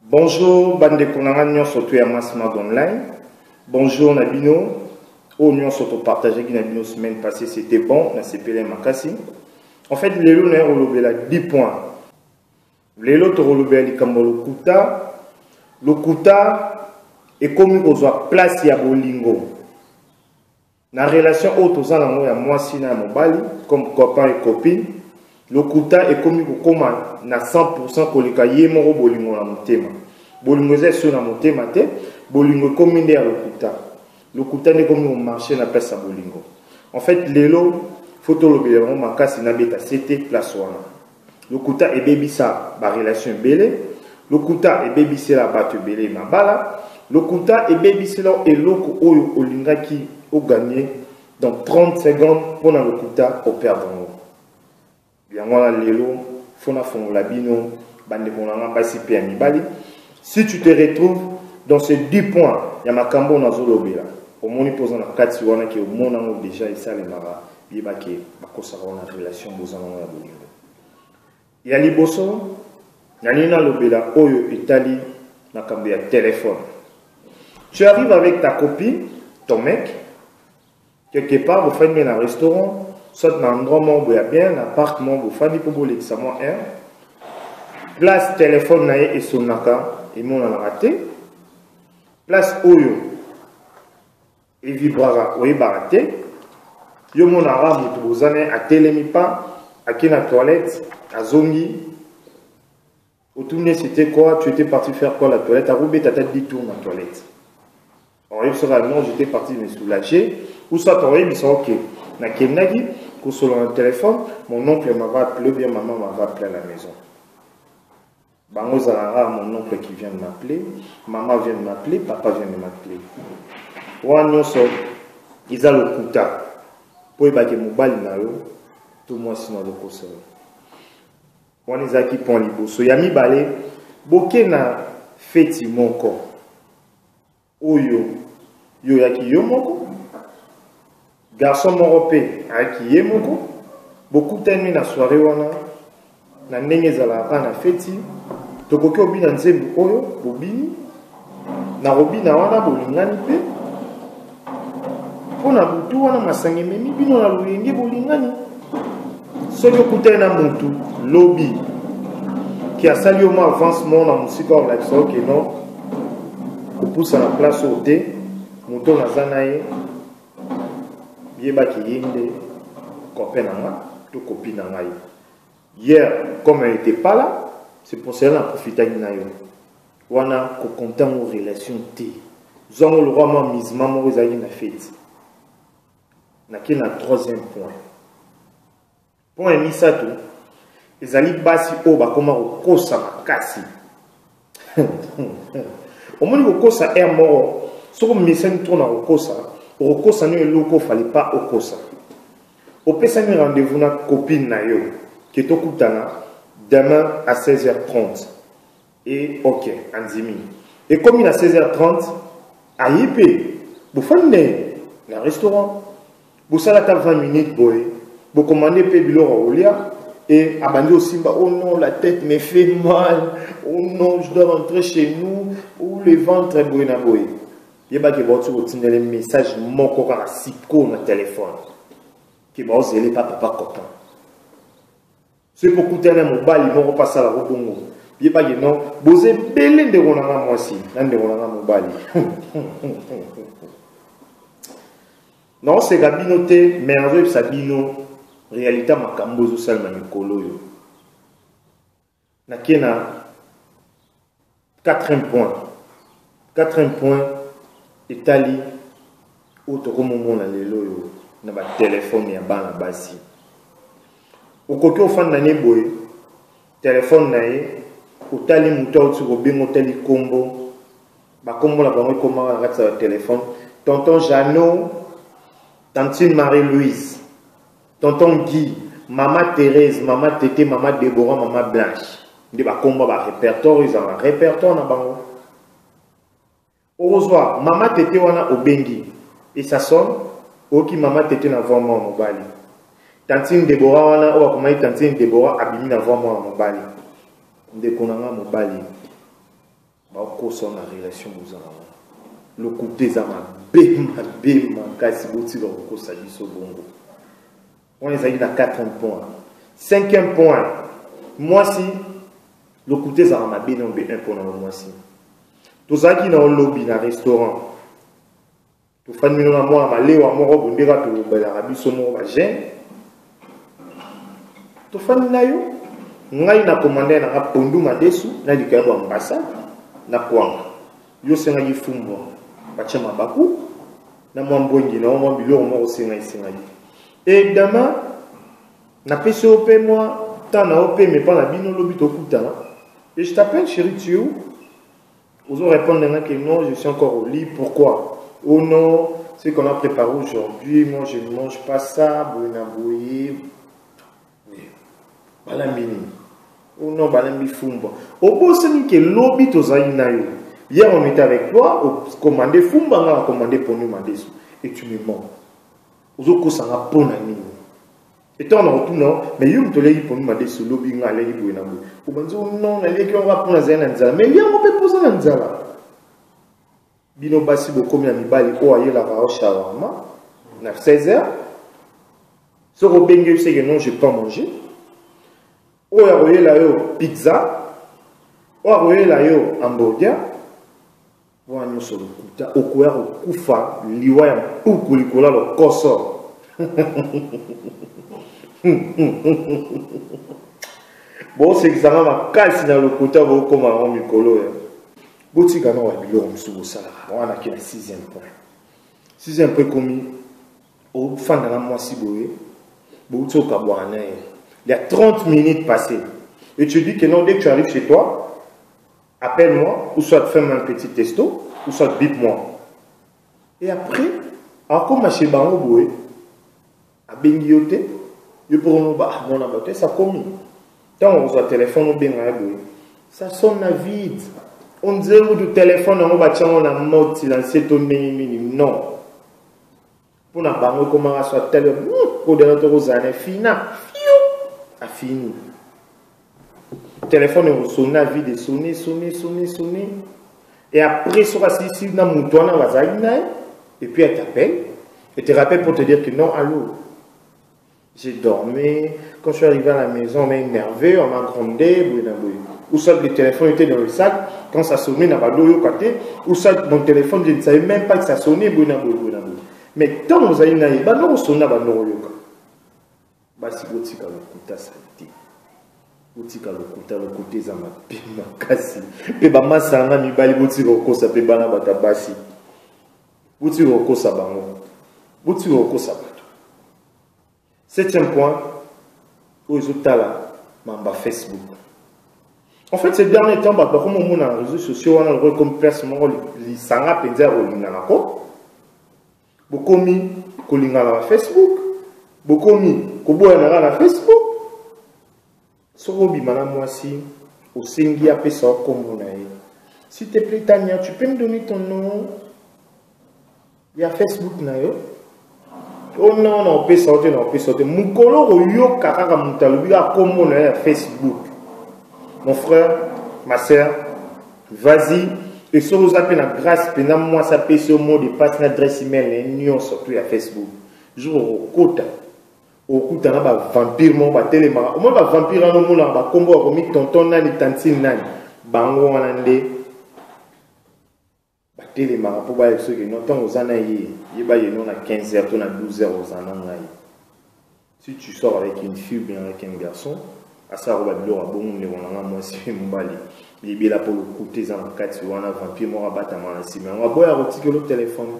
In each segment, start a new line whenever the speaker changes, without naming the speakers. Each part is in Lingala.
Bonjour, bande de Konanga, surtout à Massima online. Bonjour, Nabino. Oh, nous sommes partagé qui Nabino semaine passée, c'était bon, on a CPL Makassi. En fait, les lots n'ont relobé 10 points. Les lots ont relobé le Kuta. Le Kuta est comme aux place ya bolingo. La relation haute aux alentours à moi, si na mobali, comme copain et copine. Le Kuta est comme na 100% kolika yemoro bolingo na motema. Bolingo est sur na motema te, bolingo comme inde le Kuta. Le Kuta n'est comme au marché na place à bolingo. En fait, lelo photo le bilan makasi na beta c'était place wana. Le Kuta est baby ça ba relation belé. Le Kuta est baby c'est la batu belé na bala. Le Kuta est baby c'est là et loko oyo olingaki au gagner dans 30 secondes pour le Kuta au perdre. Si tu te retrouves dans ces 10 points, il y a ma cambo na zolobela. Au moins, il pose la carte sur qui au monde déjà et ça les mara. Il y a qui une relation il y a liboso, il y a lobela oyo Italie na cambo ya téléphone. Tu arrives avec ta copine, ton mec, quelque part, vous faites bien un restaurant. Soit dans un endroit où il y a bien un appartement, vous faites pour vous l'examen place téléphone et son naka, et mon en raté. Place oyo, et vibrara, ou baraté. Yo mon arabe, vous avez à télémipa, à qui la toilette, à zongi. Au tourné, c'était quoi? Tu étais parti faire quoi la toilette? À rouber ta tête 10 tours dans la toilette. Alors, il sera non, j'étais parti me soulager. Ou soit, ils sont ok. Na kenagi, sur le téléphone, mon oncle m'a appelé, bien maman m'a appelé à la maison. Bango Zahara, mon oncle qui vient de m'appeler, maman vient de m'appeler, papa vient de m'appeler. Ouan so, ils ont le Kuta. Pour que mon bal na yo, tout moi sinon le koso. Ouan ils ont qui pon liboso. Yami balé, boké na feti moko. Oyo, yo yaki yo moko. Garçon européen qui est moko beaucoup terminé la soirée wana na ndenge zala na feti to koki obina nzembu oyo bobini na robina wana bolingani pe pona butu wana masangi memi bino na luyenge bolingani soki okutani na mutu lobi qui a sali au moins avancement na musika wa la so que non kopousa na place au thé muto na zanaye Yeba qui yende copain nanga, tout copine nanga. Hier, comme elle n'était pas là, c'est pour cela qu'on a profité de nayo. Wana ko content aux relations té. Zongo le roi ma mise maman vous avez na fête. Na qui na troisième point. Point mis ça tout. Les ali basi o ba koma ko kosa makasi. Au moins ko kosa est mort. So ko misen tourna ko kosa. Au kosa ne loko fallait pas au kosa. Au pesa ni rendez-vous na copine na yo qui est au kutana demain à 16h30. Et ok, anzimi. Et comme il est à 16h30, à Yépé, vous faites le restaurant. Vous salez à 20 minutes, boy. Vous commandez Pébilo Raolia et abandonnez aussi, oh non, la tête me fait mal. Oh non, je dois rentrer chez nous. Ou le ventre est boy na boy. Il y a des messages moko à sipko na téléphone qui va oser pas papa copain. C'est pour coûter un mobile, ils vont repasser à la robongo. Il y a des non, vous êtes belé de ronanga moi aussi, nan de ronanga mobile. Non, c'est gabinoté, mais en vrai, sabino, réalité makambozo salma mikolo yo. Na kena 4e point. 4e point. Italie, où tu as un téléphone et un basi. Au côté au fan d'année boy, téléphone naé, au tali mouton sur le bien tali combo, bah combo la banque comment on regarde sur le téléphone. Tonton Jeannot, tantine Marie-Louise, tonton Guy, maman Thérèse, maman Tété, maman Déborah, maman Blanche. De bah combo bah répertoire, ils ont un répertoire na bango. Heureusement, maman tete wana obengi et ça sonne oki maman tete na vraiment mobali. Tantine Déborah wana o comment tantine Déborah abimi na vraiment mobali. Ndekonanga mobali. bakosa na relation bozana le côté za bema kasi boti bakosa biso bongo. On les a eu à 4e point. 5e point. Moi si le côté za mabe non be 1 point moi si. Tous ça qui dans lobby na restaurant. To fan mino na moi malewa moko bondera to bala biso mo ba gêne. To fan na yo ngai na commander na pondu madesu na likabo ambassade na kwanga. Yo senga yifumbo. Bachema baku na mwambongi na mwa biloko mo senga isenga. Et demain na pesi op moi tant na op mais pas na bino lobi to kutana. Et je t'appelle chérie tu es où? Vous allez répondre que non, je suis encore au lit. Pourquoi? Oh non, ce qu'on a préparé aujourd'hui, moi je ne mange pas ça, bouinabouye. Balamini. Oh non, balami fumba. Au bout, c'est que l'obit aux aïnaïs. Hier, on était avec toi, on commandait fumba, on a commandé pour nous demander. Et tu me mens. Aux autres, ça n'a pas d'ami. Et toi, on a retourné, mais il y a eu pour nous demander ce lobby, on a allé bouinabouye. On va dire non, on a allé qu'on va prendre la nzala. Mais il y a un peu posé la nzala. Bino basi bokomi na mibali o ayela ba shawarma na 16h. Ce robenge c'est que non, je peux pas manger. O ya royela yo pizza. O ya royela yo hamburger. Wa nyoso lokuta okoya kufa liwa ya puku likola lo koso. Bon c'est que ça m'a cassé dans le côté bo koma en mikolo ya. Botika na wabilo msugo sala. On a qui le 6e point. 6e point commis au fin de la mois si boé. Boutsoka boana. Il y a 30 minutes passées. Et tu dis que non, dès que tu arrives chez toi, appelle-moi, ou soit fais-moi un petit testo, ou soit bip-moi. Et après, encore ma chez Bango boé, à Bengiote, je peux nous battre, mon abaté, ça commis. Tant on reçoit téléphone, on benga boé. Ça sonne à vide. On dirait que le téléphone, on va tirer en mode silencieux, non. Pour la banque, comment on soit téléphone, pour des autres années, fina, a fini. Le téléphone est sonné à vide, sonné. Et après, sur la scie, on a mouton, et puis elle t'appelle, et te rappelle pour te dire que non, allô. J'ai dormi, quand je suis arrivé à la maison, on m'a énervé, on m'a grondé, ou soit le téléphone était dans le sac, quand ça sonnait, ou soit mon téléphone, je ne savais même pas que ça sonnait. Mais tant que vous avez dit, non, sonne, non, si vous avez le saleté, vous avez le côté, ça m'a cassé. Et bah, ma sanga, mi bali, vous avez le ça peut bana batabasi. Vous avez le ça, vous avez le ça. 7e point, aux autres là, mamba Facebook. En fait, ces derniers temps, comme on a les réseaux sociaux, on a le comme placement, les sanga penzer au linganako. Beaucoup mis kolingana Facebook. Beaucoup mis koboyana na Facebook. Sorobi mana moi si au sengi apé ça comme on a. S'il te plaît, Tania, tu peux me donner ton nom? Il y a Facebook na yo. Oh non, non, on peut sortir, non, on peut sortir. Moukolo yo kakaka mutalobi a comme on a Facebook. Mon frère, ma soeur, vas-y. Et sur vous appelez la grâce, pendant moi, ça peut sur mot de passe l'adresse email, l'union surtout à Facebook. Je au côté. Au côté, on a un vampire, mon téléma. Au moins, un vampire, on a un combo, on a mis tonton, nani, tantine, nani. Bango, on a un téléma, pour voir ceux qui n'ont pas aux anaïs. Il y a 15 heures, on a 12 heures aux anaïs. Si tu sors avec une fille ou bien avec un garçon, à ça, on va dire, bon, on a moi, c'est mon bali. Il est là pour le côté, dans le cadre, on a un vampire, on va battre à moi ici. Mais on va boire retirer le téléphone.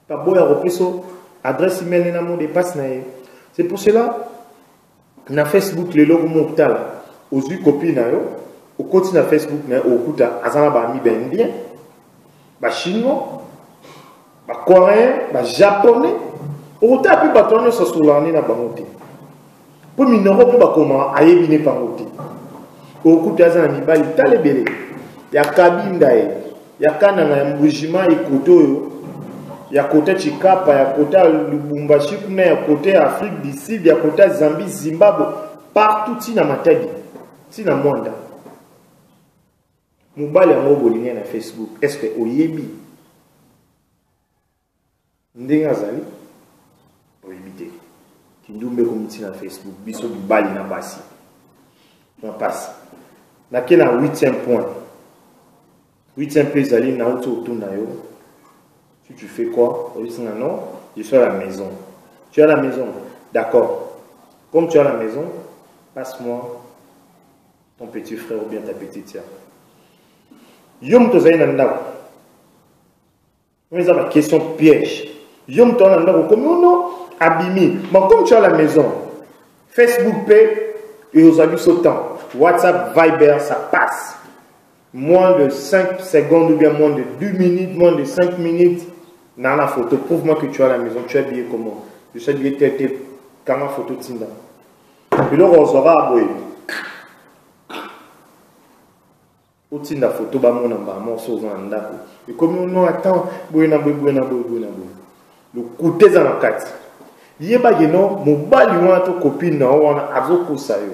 Pas boire au plus, adresse email, et l'amour dépasse. C'est pour cela, na Facebook, les logos montent aux yeux copines, au côté de Facebook, au côté, à ba mi ben bien, ba chinois, ba coréen, ba japonais, au côté, puis ba tourner sur l'année na bangoté. Pour minoro pour ba comment aye bine pangoté. Au côté de mi bali talebele, ya kabinda ya kana na mbujima ikoto. Il y a côté Chikapa, il y a côté Lubumbashi, il y a côté Afrique du Sud, il y a côté Zambie, Zimbabwe, partout dans ma tête, dans le monde. mobali yango bolingi na Facebook est-ce que oyebi ndenge azali oyebi te kindumbe komiti na Facebook biso bibali na basi na passe nake na 8e point 8e point ezali na uti otuna yo si tu fais quoi oyebisinga non je suis à la maison tu es à la maison d'accord comme tu es à la maison passe-moi ton petit frère ou bien ta petite sœur yom tozali na ndako mais ça ma question piège yom to na ndako comme non abimi mais comme tu es à la maison Facebook paie et aux habits sautant WhatsApp Viber ça passe moins de 5 secondes ou bien moins de 2 minutes moins de 5 minutes dans la photo prouve-moi que tu es à la maison tu es habillé comment je suis habillé tel quand ma photo tinda et là on sera aboué outil la photo ba mon amba morceau dans ndako et comme non attends buena le côté dans la carte yeba geno mobali wana to copine na wana azoko sayo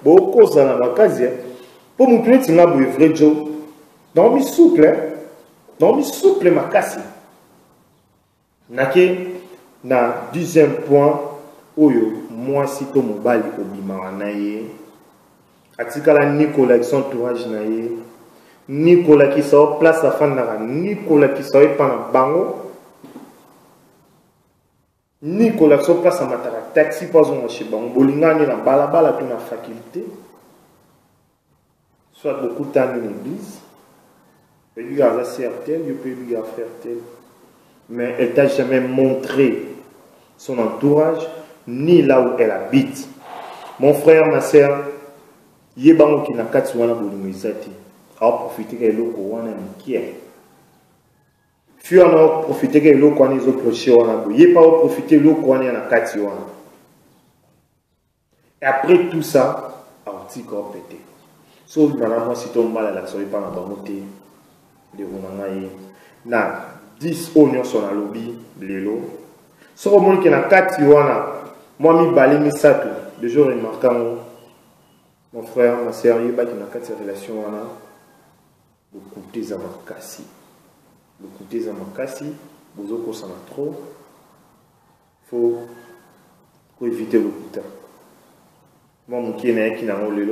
boko sana makazi pour mon petit nga bu vrai job dans mi souple makasi nake na 10e point oyo moi si to mobali obima na ye atikala Nicolas qui son entourage na ye Nicolas qui sa place à fan na Nicolas qui sa pa bango Nicolas qui sa place à matara taxi pas on chez bango bolingani na balabala tout na faculté soit beaucoup de temps dans l'église et lui a certain il peut lui faire tel mais elle t'a jamais montré son entourage ni là où elle habite mon frère ma sœur yebango ki na kati wana bolingo ezati a profiter ke eloko wana mkie fi on profiter ke eloko wana ezo proche wana bo ye pas profiter eloko wana na kati wana et après tout ça article pété so na moi si ton mal la so pas na bango te de ronanga ye na 10 oignons sur la lobby lelo so ko moni ke na kati wana moi mi bali mi sato de jour remarquant mon frère, ma sœur, il y a une relation. Le côté Zamakasi. Le côté Zamakasi, vous avez trop. Il faut éviter le côté. Moi, je suis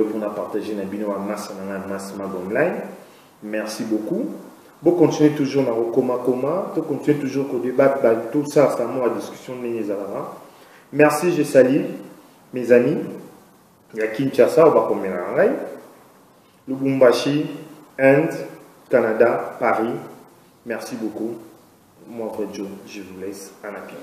pour partager la masse online. Merci beaucoup. Vous continuez toujours dans le coma. Vous continuez toujours au débat. Tout ça, c'est la discussion de Nézarara. Merci, je salue mes amis. Il y a Kinshasa, Lubumbashi, Inde, Canada, Paris. Merci beaucoup. Moi, Fred Joe, je vous laisse en appui.